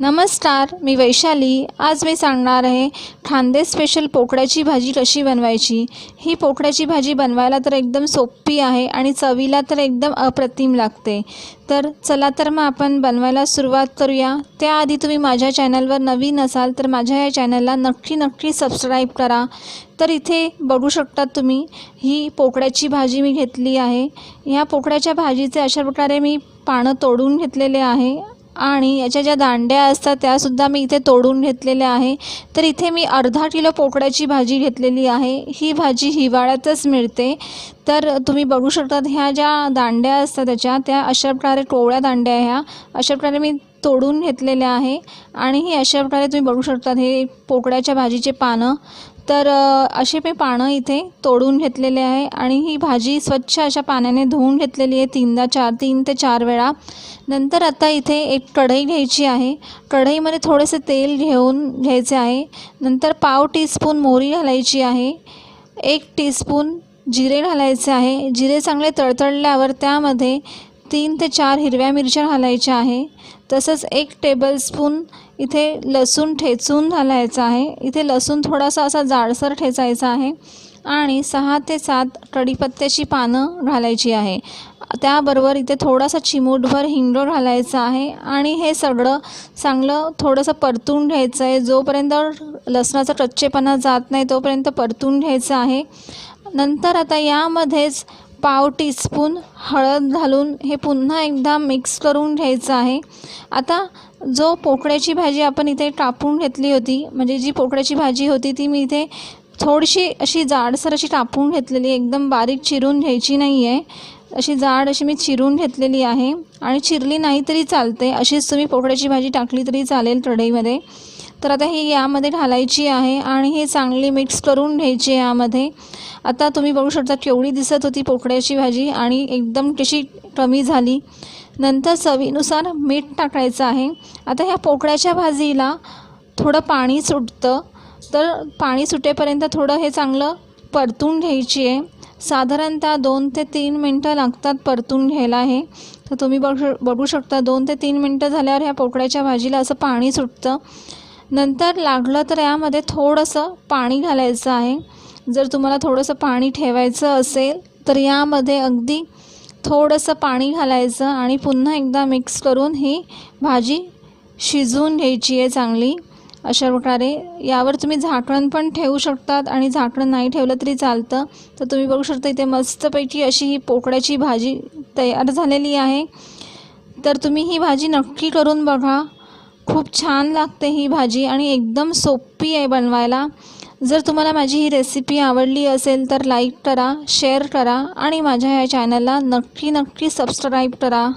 नमस्कार, मी वैशाली। आज मी सांगणार आहे खानदेश स्पेशल पोकळ्याची भाजी कशी बनवायची। ही पोकळ्याची भाजी बनवायला तर एकदम सोपी आहे आणि चवीला तर एकदम अप्रतिम लागते। तर चला तर मग आपण बनवायला सुरुवात करूया। त्याआधी तुम्ही माझ्या चॅनलवर नवीन असाल तर माझ्या या चॅनलला नक्की सबस्क्राईब करा। तर इथे बघू शकता तुम्ही ही पोकळ्याची भाजी मी घेतली आहे। ह्या पोकळ्याच्या भाजीचे अशा प्रकारे मी पानं तोडून घेतलेले आहे आणि याच्या ज्या दांड्या असतात त्यासुद्धा मी इथे तोडून घेतलेल्या आहे। तर इथे मी अर्धा किलो पोकळ्याची भाजी घेतलेली आहे। ही भाजी हिवाळ्यातच मिळते। तर तुम्ही बघू शकता ह्या ज्या दांड्या असतात त्या अशा प्रकारे कोवळ्या दांड्या ह्या अशा प्रकारे मी तोडून घेतलेल्या आहे आणि ही अशा प्रकारे तुम्ही बघू शकता हे पोकळ्याच्या भाजीचे पानं। तर असे मी पानं इथे तोडून घेतलेले आहे आणि ही भाजी स्वच्छ अशा पाण्याने धुवून घेतलेली आहे 3 ते 4 वेळा। नंतर आता इथे एक कढई घ्यायची आहे। कढईमध्ये थोडेसे तेल घ्यायचे आहे। नंतर पाव टीस्पून मोहरी घालायची आहे। 1 टीस्पून जिरे घालायचे आहे। जिरे चांगले तळतळल्यावर त्यामध्ये 3 ते 4 हिरव्या मिरच्या घालायच्या आहे। तसंच 1 टेबलस्पून इथे लसूण ठेचून घालायचा आहे। इथे लसूण थोडासा असा जाडसर ठेचायचा आहे आणि 6 ते 7 कढीपत्त्याची पानं घालायची आहे। त्याबरोबर इथे थोडासा चिमूटभर हिंग घालायचा आहे आणि हे सगळं चांगलं थोडंसं परतून घ्यायचं आहे। जोपर्यंत लसणाचा कच्चेपणा जात नाही तोपर्यंत परतून घ्यायचं आहे। नंतर आता यामध्येच पाव टीस्पून हळद घालून हे पुन्हा एकदा मिक्स करून घ्यायचं आहे। आता जो पोकळ्याची भाजी आपण इथे कापून घेतली होती, म्हणजे जी पोकळ्याची भाजी होती ती मी इथे थोडीशी अशी जाडसर अशी कापून घेतलेली, एकदम बारीक चिरून घ्यायची नाही आहे। अशी जाड अशी मी चिरून घेतलेली आहे आणि चिरली नाही तरी चालते, अशीच तुम्ही पोकळ्याची भाजी टाकली तरी चालेल कढईमध्ये। तर आता ही यामध्ये घालायची आहे आणि हे चांगली मिक्स करून घ्यायची यामध्ये। आता तुम्ही बघू शकता केवढी दिसत होती पोकळ्याची भाजी आणि एकदम कशी कमी झाली। नंतर चवीनुसार मीठ टाकायचं आहे। आता ह्या पोकळ्याच्या भाजीला थोडं पाणी सुटतं, तर पाणी सुटेपर्यंत थोडं हे चांगलं परतून घ्यायची आहे। साधारणतः 2 ते 3 मिनटं लागतात परतून घ्यायला हे। तर तुम्ही बघू शकता 2 ते 3 मिनटं झाल्यावर ह्या पोकळ्याच्या भाजीला असं पाणी सुटतं। नंतर लागलं तर यामध्ये थोडंसं पाणी घालायचं आहे। जर तुम्हाला थोडंसं पाणी ठेवायचं असेल तर यामध्ये अगदी थोडंसं पाणी घालायचं आणि पुन्हा एकदा मिक्स करून ही भाजी शिजवून घ्यायची आहे चांगली अशा प्रकारे। यावर तुम्ही झाकण पण ठेवू शकतात आणि झाकण नाही ठेवलं तरी चालतं। तर तुम्ही बघू शकता इथे मस्तपैकी अशी ही पोकळ्याची भाजी तयार झालेली आहे। तर तुम्ही ही भाजी नक्की करून बघा, खूप छान लागते ही भाजी आणि एकदम सोपी आहे बनवायला। जर तुम्हाला माझी ही रेसिपी आवडली असेल तर लाईक करा, शेअर करा आणि माझ्या या चॅनलला नक्की सबस्क्राईब करा।